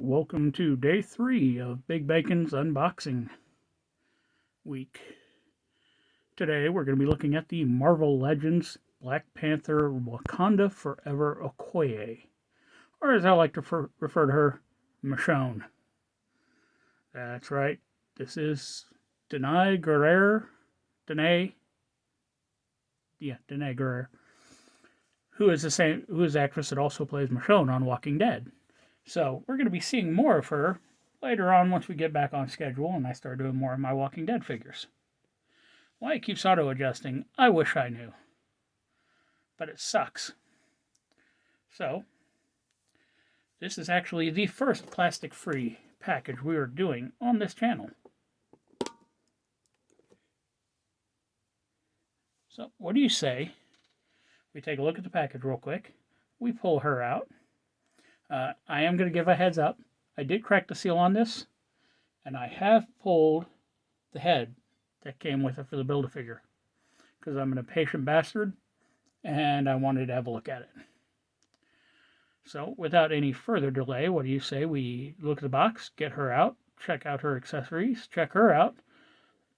Welcome to day 3 of Big Bacon's unboxing week. Today we're going to be looking at the Marvel Legends Black Panther Wakanda Forever Okoye, or as I like to refer to her, Michonne. That's right, this is Danai Gurira, Danai Gurira, who is the actress that also plays Michonne on Walking Dead. So we're going to be seeing more of her later on once we get back on schedule and I start doing more of my Walking Dead figures. Why it keeps auto-adjusting, I wish I knew. But it sucks. So, this is actually the first plastic-free package we are doing on this channel. So, what do you say we take a look at the package real quick, we pull her out. I am going to give a heads up. I did crack the seal on this, and I have pulled the head that came with it for the Build-A-Figure, because I'm an impatient bastard, and I wanted to have a look at it. So, without any further delay, what do you say we look at the box, get her out, check out her accessories, check her out,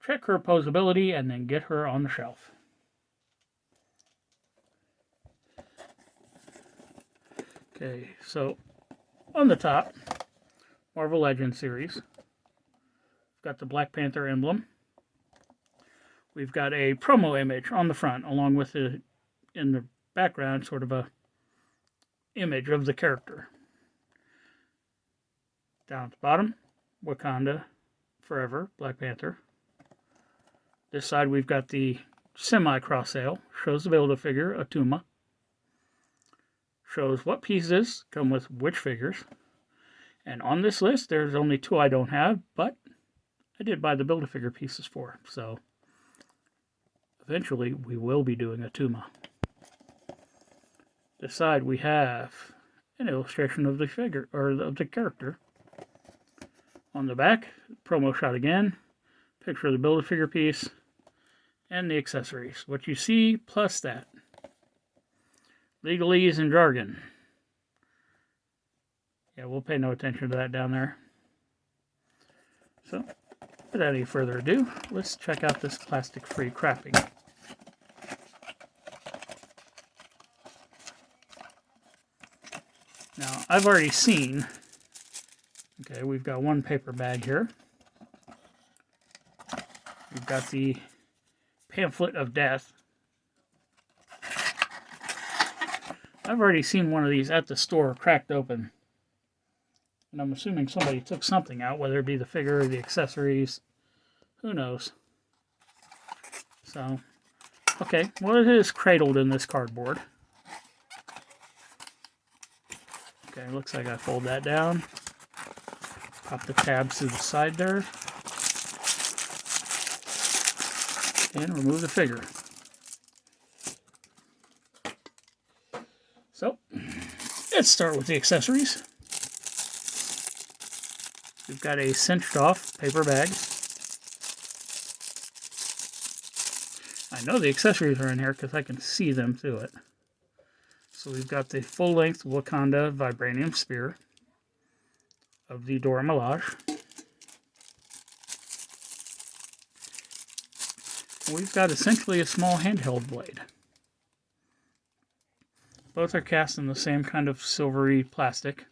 check her posability, and then get her on the shelf. Okay, so on the top, Marvel Legends series. We've got the Black Panther emblem. We've got a promo image on the front, along with in the background, sort of a image of the character. Down at the bottom, Wakanda Forever, Black Panther. This side we've got the semi-cross sale, shows the Build-A-Figure, Atuma. Shows what pieces come with which figures. And on this list, there's only 2 I don't have, but I did buy the Build-A-Figure pieces for, so eventually we will be doing Atuma. This side we have an illustration of the figure, or of the character. On the back, promo shot again, picture of the Build-A-Figure piece, and the accessories. What you see plus that. Legalese and jargon. Yeah, we'll pay no attention to that down there. So, without any further ado, let's check out this plastic-free crapping. Now, I've already seen, okay, we've got one paper bag here. We've got the pamphlet of death. I've already seen one of these at the store cracked open. And I'm assuming somebody took something out, whether it be the figure or the accessories. Who knows? So, okay, well, it is cradled in this cardboard. Okay, looks like I fold that down. Pop the tabs to the side there. And remove the figure. So, let's start with the accessories. We've got a cinched off paper bag. I know the accessories are in here because I can see them through it. So we've got the full-length Wakanda vibranium spear of the Dora Milaje. We've got essentially a small handheld blade. Both are cast in the same kind of silvery plastic.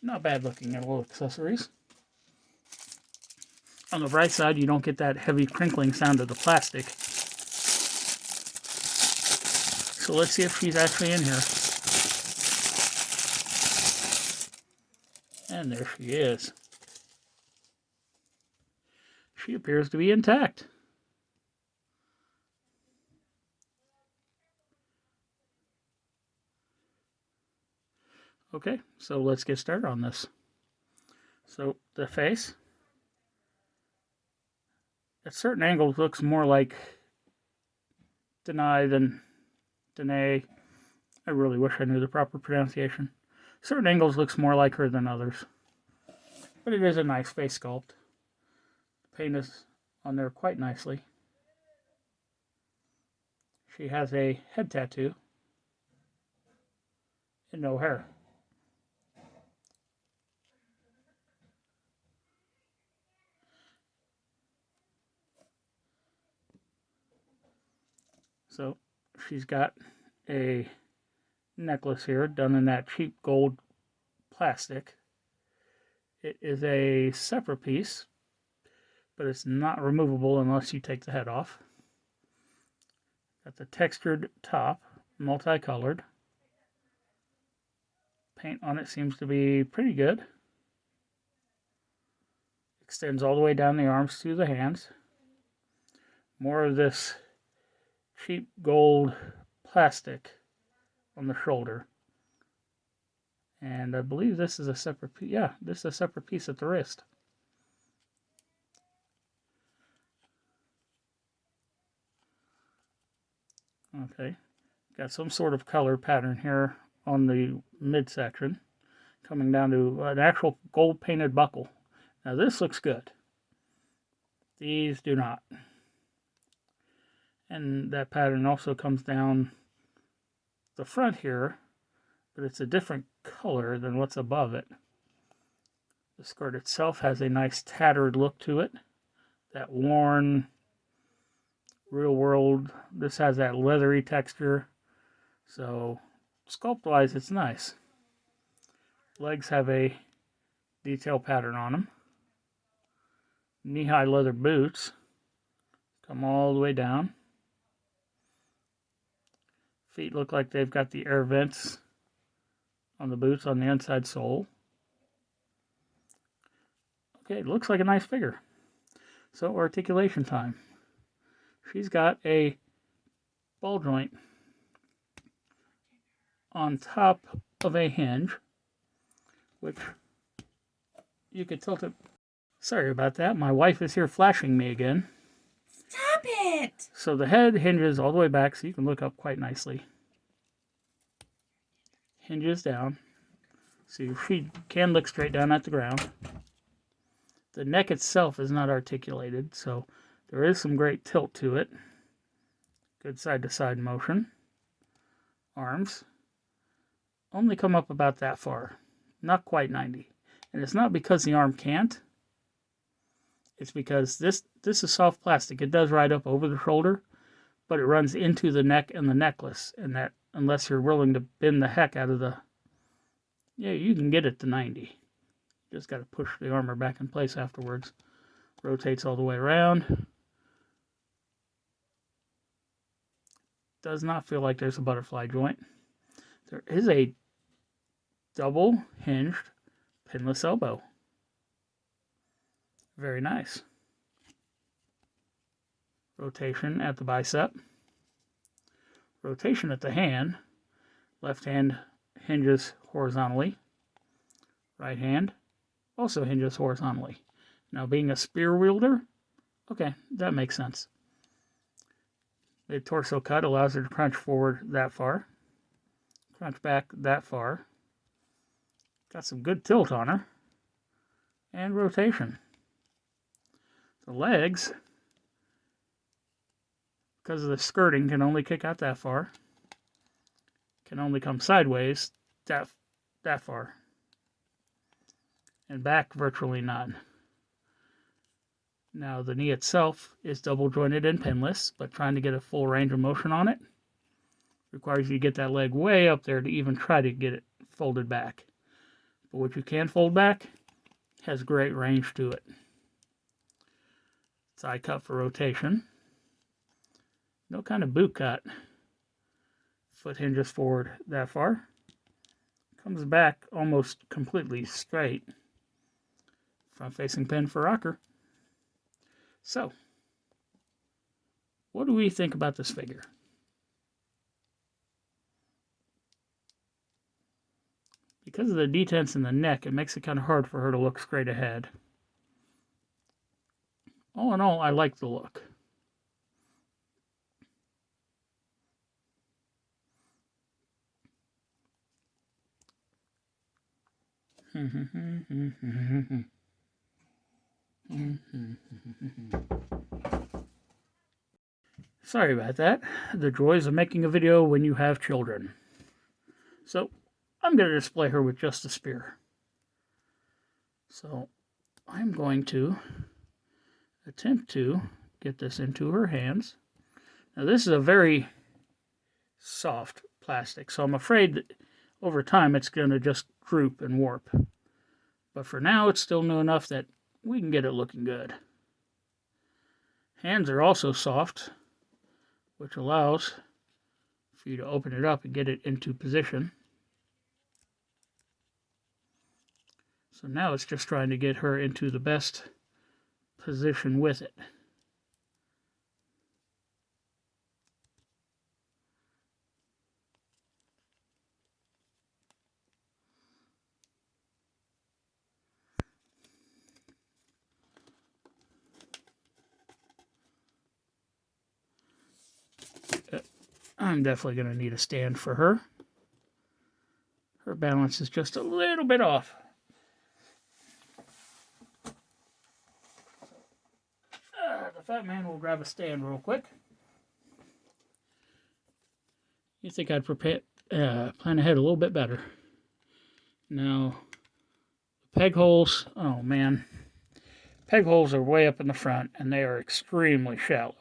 Not bad looking little accessories. On the right side, you don't get that heavy crinkling sound of the plastic. So let's see if she's actually in here. And there she is. She appears to be intact. Okay, so let's get started on this. So the face, at certain angles, looks more like Danai than Danae. I really wish I knew the proper pronunciation. Certain angles looks more like her than others. But it is a nice face sculpt. The paint is on there quite nicely. She has a head tattoo. and no hair. So she's got a necklace here done in that cheap gold plastic. It is a separate piece, but it's not removable unless you take the head off. Got the textured top, multicolored. Paint on it seems to be pretty good. Extends all the way down the arms to the hands. More of this cheap gold plastic on the shoulder. And I believe this is a separate piece. Yeah, this is a separate piece at the wrist. Okay, got some sort of color pattern here on the midsection, coming down to an actual gold painted buckle. Now this looks good. These do not. And that pattern also comes down the front here, but it's a different color than what's above it. The skirt itself has a nice tattered look to it. That worn, real world, this has that leathery texture. So sculpt wise, it's nice. Legs have a detail pattern on them. Knee-high leather boots come all the way down. Feet look like they've got the air vents on the boots on the inside sole. Okay, it looks like a nice figure. So articulation time. She's got a ball joint on top of a hinge, which you could tilt it. Sorry about that. My wife is here flashing me again. Stop it! So the head hinges all the way back so you can look up quite nicely. Hinges down. So she can look straight down at the ground. The neck itself is not articulated, so there is some great tilt to it. Good side-to-side motion. Arms only come up about that far. Not quite 90. And it's not because the arm can't. It's because this is soft plastic. It does ride up over the shoulder, but it runs into the neck and the necklace. And that, unless you're willing to bend the heck out of the... Yeah, you can get it to 90. Just got to push the armor back in place afterwards. Rotates all the way around. Does not feel like there's a butterfly joint. There is a double hinged pinless elbow. Very nice. Rotation at the bicep. Rotation at the hand. Left hand hinges horizontally. Right hand also hinges horizontally. Now, being a spear wielder, okay, that makes sense. The torso cut allows her to crunch forward that far. Crunch back that far. Got some good tilt on her. And rotation. The legs, because of the skirting, can only kick out that far. Can only come sideways that far. And back, virtually none. Now, the knee itself is double jointed and pinless, but trying to get a full range of motion on it requires you to get that leg way up there to even try to get it folded back. But what you can fold back has great range to it. Side cut for rotation. No kind of boot cut. Foot hinges forward that far. Comes back almost completely straight. Front facing pin for rocker. So, what do we think about this figure? Because of the detents in the neck, it makes it kind of hard for her to look straight ahead. All in all, I like the look. Sorry about that. The joys of making a video when you have children. So, I'm going to display her with just a spear. So I'm going to attempt to get this into her hands. Now this is a very soft plastic, so I'm afraid that over time it's going to just droop and warp. But for now it's still new enough that we can get it looking good. Hands are also soft, which allows for you to open it up and get it into position. So now it's just trying to get her into the best position with it. I'm definitely going to need a stand for her. Her balance is just a little bit off. The fat man will grab a stand real quick. You think I'd plan ahead a little bit better. Now, the peg holes, oh man. Peg holes are way up in the front and they are extremely shallow.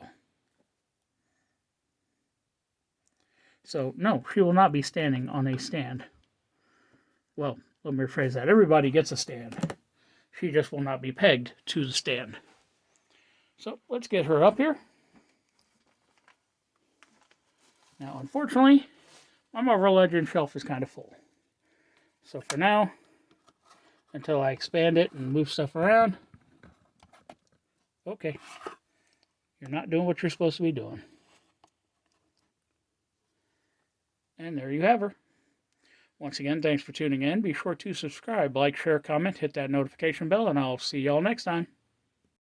So, no, she will not be standing on a stand. Well, let me rephrase that. Everybody gets a stand. She just will not be pegged to the stand. So, let's get her up here. Now, unfortunately, my Marvel Legends shelf is kind of full. So, for now, until I expand it and move stuff around, okay, you're not doing what you're supposed to be doing. And there you have her. Once again, thanks for tuning in. Be sure to subscribe, like, share, comment, hit that notification bell, and I'll see y'all next time.